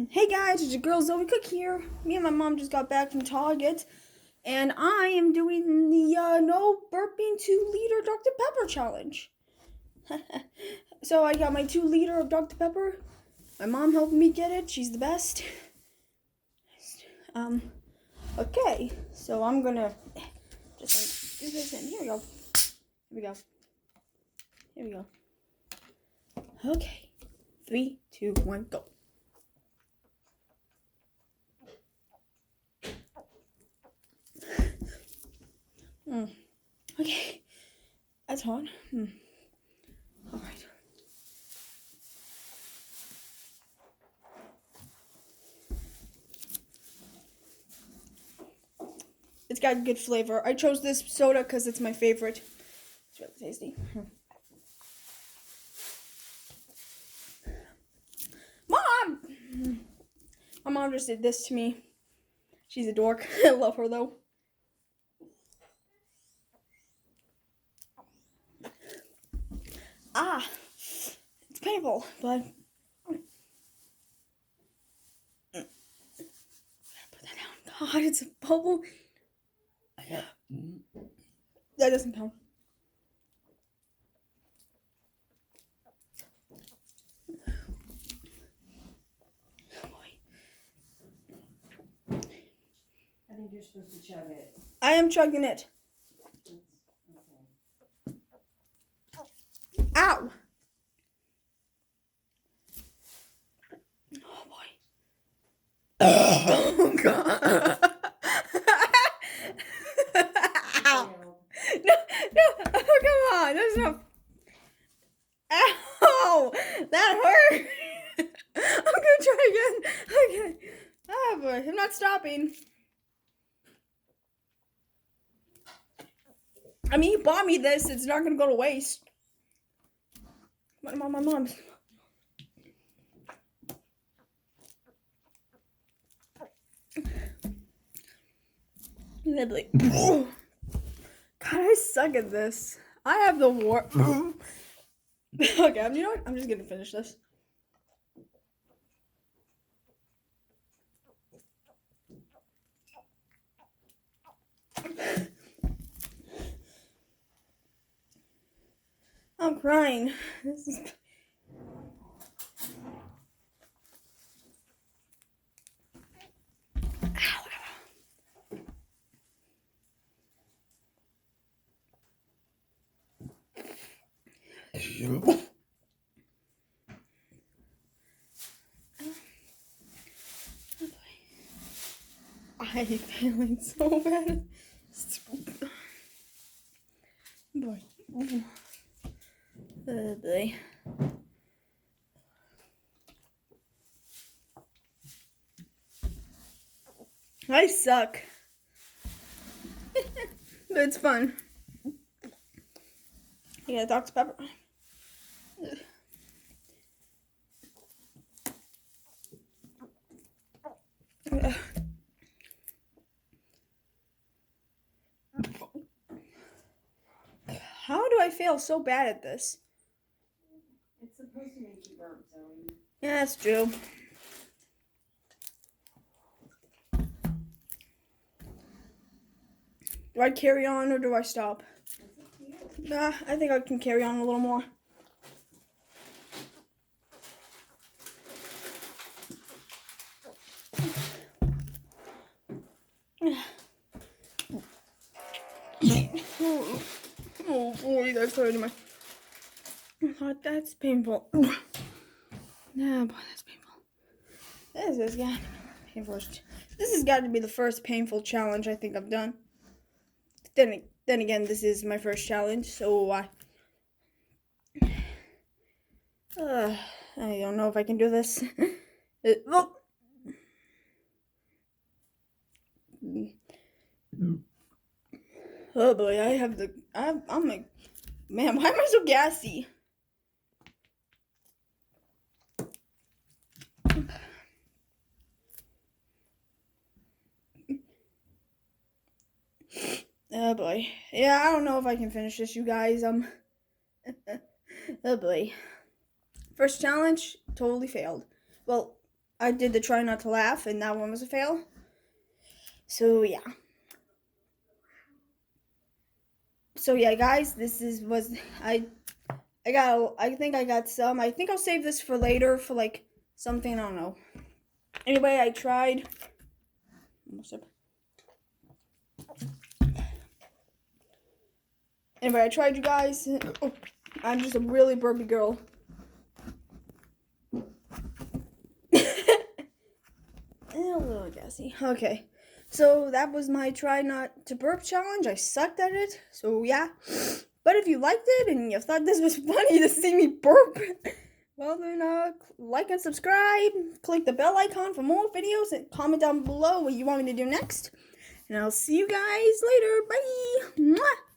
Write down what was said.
Hey guys, it's your girl Zoe Cook here. Me and my mom just got back from Target, and I am doing the no burping 2-liter Dr. Pepper challenge. So I got my 2-liter of Dr. Pepper. My mom helped me get it. She's the best. Okay, so I'm gonna just do this in. Here we go. Here we go. Here we go. Okay, 3, 2, 1, go. Okay, that's hard. All right. It's got good flavor. I chose this soda because it's my favorite. It's really tasty. Mom! My mom just did this to me. She's a dork. I love her though. It's painful, but put that down. God, it's a bubble. That doesn't count. I think you're supposed to chug it. I am chugging it. Okay. Ow! Oh boy. Oh god. Ow. No, oh, come on. That's not. Ow! That hurt. I'm gonna try again. Okay. Oh boy, I'm not stopping. I mean, you bought me this. It's not gonna go to waste. My mom's. Nibbly. God, I suck at this. I have the war. Okay, you know what? I'm just gonna finish this. I'm crying. This is. I'm feeling so bad. Boy. Oh boy. I suck. But it's fun. Yeah, Dr. Pepper. How do I fail so bad at this? It's supposed to make you burp, Zoe. Yeah, that's true. Do I carry on or do I stop? Nah, I think I can carry on a little more. Oh boy, that's hurting my. Oh, that's painful. Yeah, boy, that's painful. This has got to be painful. This has got to be the first painful challenge I think I've done. Then again, this is my first challenge, so I don't know if I can do this. Oh boy, I'm like, man, why am I so gassy? Oh boy. Yeah, I don't know if I can finish this, you guys. Oh boy. First challenge, totally failed. Well, I I did the try not to laugh, and that one was a fail. So yeah. So yeah, guys, I think I got some. I think I'll save this for later for like something, I don't know. Anyway, I tried. Anyway, I tried, you guys. Oh, I'm just a really burpy girl. A little gassy. Okay. So that was my try not to burp challenge. I sucked at it. So yeah. But if you liked it and you thought this was funny to see me burp, well then like and subscribe. Click the bell icon for more videos and comment down below what you want me to do next. And I'll see you guys later. Bye. Mwah.